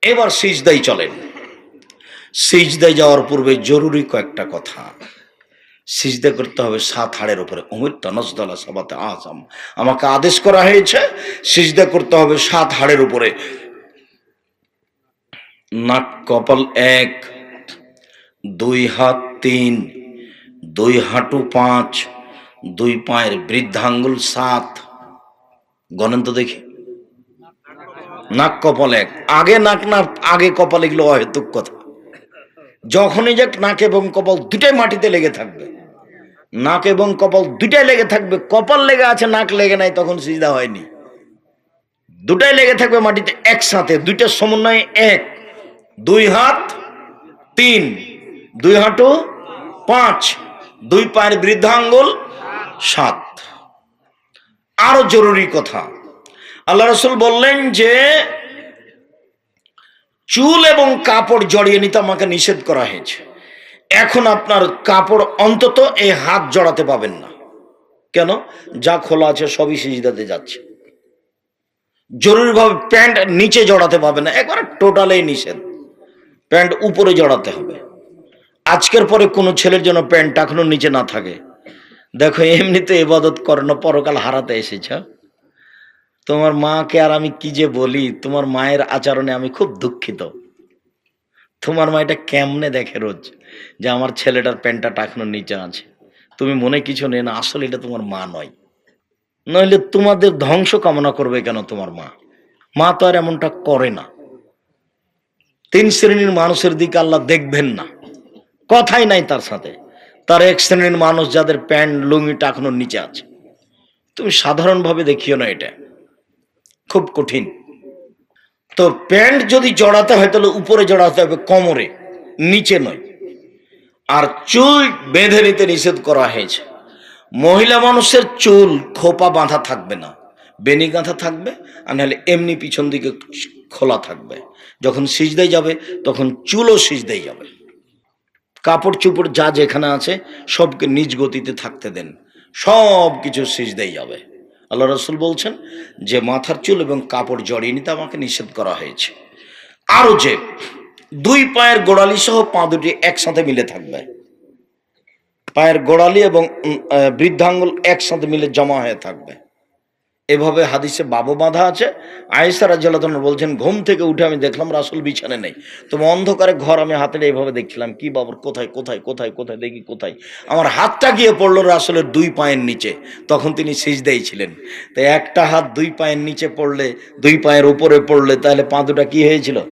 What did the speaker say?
এবার সিজদায় চলেন। সিজদায় যাওয়ার পূর্বে জরুরি কয়েকটা কথা। সিজদা করতে হবে 7 হাড়ের উপরে। উমিরতু নাসদালা সাবাতে আযম, আমাকে আদেশ করা হয়েছে সিজদা করতে হবে 7 হাড়ের উপরে। নাক কপাল 1, 2 হাত 3, 2 হাঁটু 5, 2 পায়ের বৃদ্ধাঙ্গুল 7। গণেন তো দেখি। নাক কপাল 1, আগে নাক না আগে কপাল, এগুলো অহেতুক কথা। যখনই যাক নাক এবং কপাল দুটাই মাটিতে লেগে থাকবে। নাক এবং কপাল দুটাই লেগে থাকবে। কপাল লেগে আছে, নাক লেগে নাই, তখন সিজদা হয়নি। দুটাই লেগে থাকবে মাটিতে একসাথে, দুইটার সমন্বয়ে 1। 2 হাত 3, 2 হাঁটু 5, 2 পায়ের বৃদ্ধাঙ্গুল 7। আরো জরুরি কথা, আল্লাহ রাসূল বললেন যে চুল এবং কাপড় জড়িয়ে নিতে আমাকে নিষেধ করা হয়েছে। এখন আপনার কাপড় অন্তত এই হাত জড়াতে পাবেন না। কেন? যা খোলা আছে সবই সিজদাতে যাচ্ছে। জরুরিভাবে প্যান্ট নিচে জড়াতে পাবেন না, একবারে টোটালেই নিষেধ। প্যান্ট উপরে জড়াতে হবে। আজকের পরে কোনো ছেলের জন্য প্যান্ট এখনো নিচে না থাকে। দেখো, এমনিতে ইবাদত করো না, পরকাল হারাতে এসেছ। তোমার মাকে আর আমি কি যে বলি, তোমার মায়ের আচরণে আমি খুব দুঃখিত। তোমার মা এটা কেমনে দেখে রোজ যে আমার ছেলেটার প্যান্টটা এখনো নিচে আছে। তুমি মনে কিছু নেই না, আসলে এটা তোমার মা নয়। নইলে তোমাদের ধ্বংস কামনা করবে কেন তোমার মা? মা তো আর এমনটা করে না। 3 শ্রেণীর মানুষের দিকে আল্লাহ দেখবেন না, কথাই নাই তার সাথে। তার 1 শ্রেণীর মানুষ যাদের প্যান্ট লুঙ্গিটা এখনো নিচে আছে। তুমি সাধারণভাবে দেখিও না, এটা খুব কঠিন। তো প্যান্ট যদি জড়াতে হয় তাহলে উপরে জড়াতে হবে, কোমরে, নিচে নয়। আর চুল বেঁধে নিতে নিষেধ করা হয়েছে। মহিলা মানুষের চুল খোপা বাঁধা থাকবে না, বেনি গাঁথা থাকবে, আর নাহলে এমনি পিছন দিকে খোলা থাকবে। যখন সিজদায় যাবে তখন চুলও সিজদায় যাবে। কাপড় চোপড় যা যেখানে আছে সবকে নিজ গতিতে থাকতে দেন, সব কিছু সিজদায় যাবে। আল্লাহ রাসূল বলছেন যে মাথার চুল এবং কাপড় জড়িয়ে নিতে আমাকে নিষেধ করা হয়েছে। আরো যে 2 পায়ের গোড়ালি সহ পা দুটি একসাথে মিলে থাকবে। পায়ের গোড়ালি এবং বৃদ্ধাঙ্গুল একসাথে মিলে জমা হয়ে থাকবে। এভাবে হাদিসে বাবু বাঁধা আছে। আয়েশা রাদিয়াল্লাহু আনহা বলছেন, ঘুম থেকে উঠে আমি দেখলাম রাসূল বিছানায় নেই। তুমি অন্ধকারে ঘর, আমি হাতের এইভাবে দেখছিলাম, কি বাবুর কোথায় কোথায় কোথায় কোথায় দেখি কোথায়। আমার হাতটা গিয়ে পড়লো রাসূলের 2 পায়ের নিচে। তখন তিনি সিজদায় ছিলেন। তো একটা হাত 2 পায়ের নিচে পড়লে, 2 পায়ের উপরে পড়লে, তাহলে পা দুটা কি হয়েছিল?